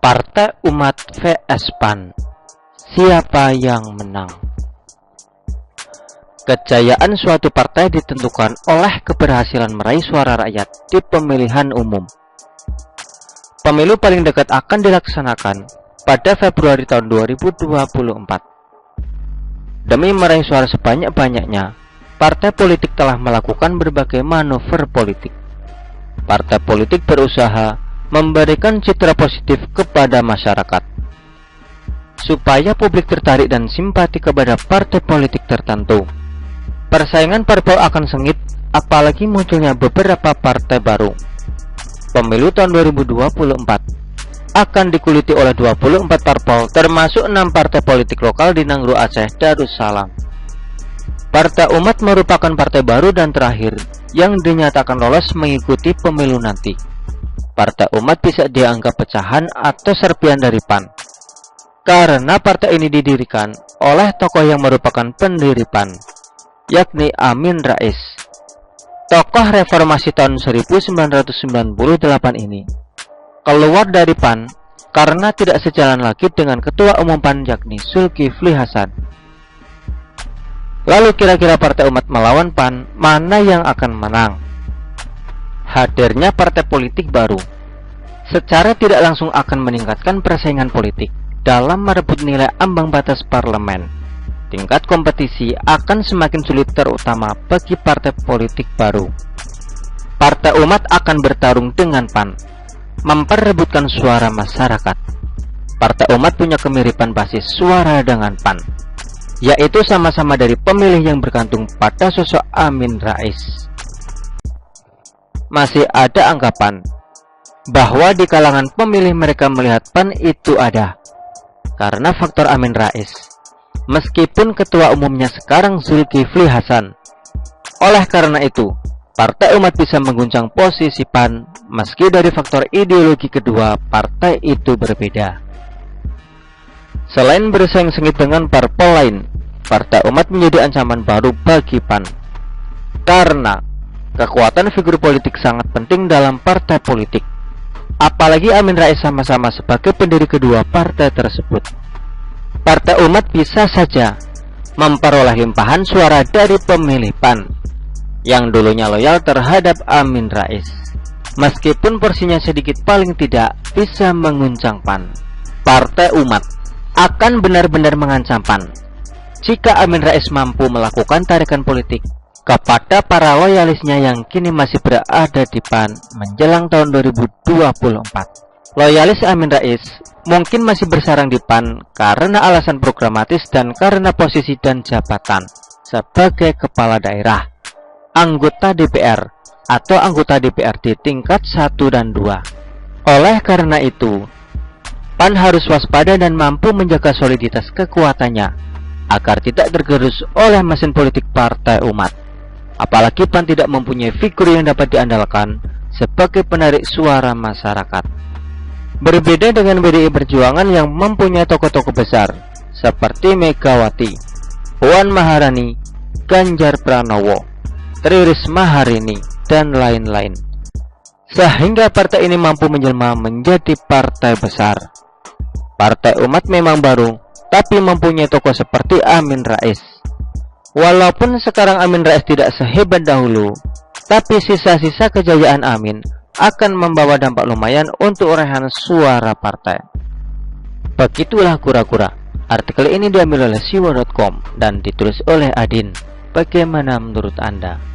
Partai Umat vs PAN, siapa yang menang? Kejayaan suatu partai ditentukan oleh keberhasilan meraih suara rakyat di pemilihan umum. Pemilu paling dekat akan dilaksanakan pada Februari tahun 2024. Demi meraih suara sebanyak-banyaknya, partai politik telah melakukan berbagai manuver politik. Partai politik berusaha memberikan citra positif kepada masyarakat, supaya publik tertarik dan simpati kepada partai politik tertentu. Persaingan parpol akan sengit, apalagi munculnya beberapa partai baru. Pemilu tahun 2024 akan dikuliti oleh 24 parpol, termasuk 6 partai politik lokal di Nangro Aceh Darussalam. Partai Umat merupakan partai baru dan terakhir yang dinyatakan lolos mengikuti pemilu nanti. Partai Umat bisa dianggap pecahan atau serpian dari PAN, karena partai ini didirikan oleh tokoh yang merupakan pendiri PAN, yakni Amin Rais. Tokoh reformasi tahun 1998 ini keluar dari PAN karena tidak sejalan lagi dengan Ketua Umum PAN, yakni Zulkifli Hasan. Lalu kira-kira Partai Umat melawan PAN, mana yang akan menang? Hadirnya partai politik baru secara tidak langsung akan meningkatkan persaingan politik dalam merebut nilai ambang batas parlemen. Tingkat kompetisi akan semakin sulit, terutama bagi partai politik baru. Partai Umat akan bertarung dengan PAN, memperebutkan suara masyarakat. Partai Umat punya kemiripan basis suara dengan PAN, yaitu sama-sama dari pemilih yang bergantung pada sosok Amin Rais. Masih ada anggapan bahwa di kalangan pemilih mereka melihat PAN itu ada karena faktor Amin Rais, meskipun ketua umumnya sekarang Zulkifli Hasan. Oleh karena itu, Partai Umat bisa mengguncang posisi PAN meski dari faktor ideologi kedua partai itu berbeda. Selain bersaing sengit dengan parpol lain, Partai Umat menjadi ancaman baru bagi PAN karena kekuatan figur politik sangat penting dalam partai politik. Apalagi Amin Rais sama-sama sebagai pendiri kedua partai tersebut. Partai Umat bisa saja memperoleh limpahan suara dari pemilih PAN yang dulunya loyal terhadap Amin Rais. Meskipun porsinya sedikit, paling tidak bisa menguncang PAN. Partai Umat akan benar-benar mengancam PAN jika Amin Rais mampu melakukan tarikan politik kepada para loyalisnya yang kini masih berada di PAN menjelang tahun 2024. Loyalis Amin Rais mungkin masih bersarang di PAN karena alasan programatis dan karena posisi dan jabatan sebagai kepala daerah, anggota DPR, atau anggota DPRD tingkat 1 dan 2. Oleh karena itu, PAN harus waspada dan mampu menjaga soliditas kekuatannya agar tidak tergerus oleh mesin politik Partai Umat. Apalagi PAN tidak mempunyai figur yang dapat diandalkan sebagai penarik suara masyarakat. Berbeda dengan PDI Perjuangan yang mempunyai tokoh-tokoh besar seperti Megawati, Puan Maharani, Ganjar Pranowo, Tri Risma Harini, dan lain-lain, sehingga partai ini mampu menjelma menjadi partai besar. Partai Umat memang baru, tapi mempunyai tokoh seperti Amin Rais. Walaupun sekarang Amin Rais tidak sehebat dahulu, tapi sisa-sisa kejayaan Amin akan membawa dampak lumayan untuk raihan suara partai. Begitulah kura-kura. Artikel ini diambil oleh siwo.com dan ditulis oleh Adin. Bagaimana menurut Anda?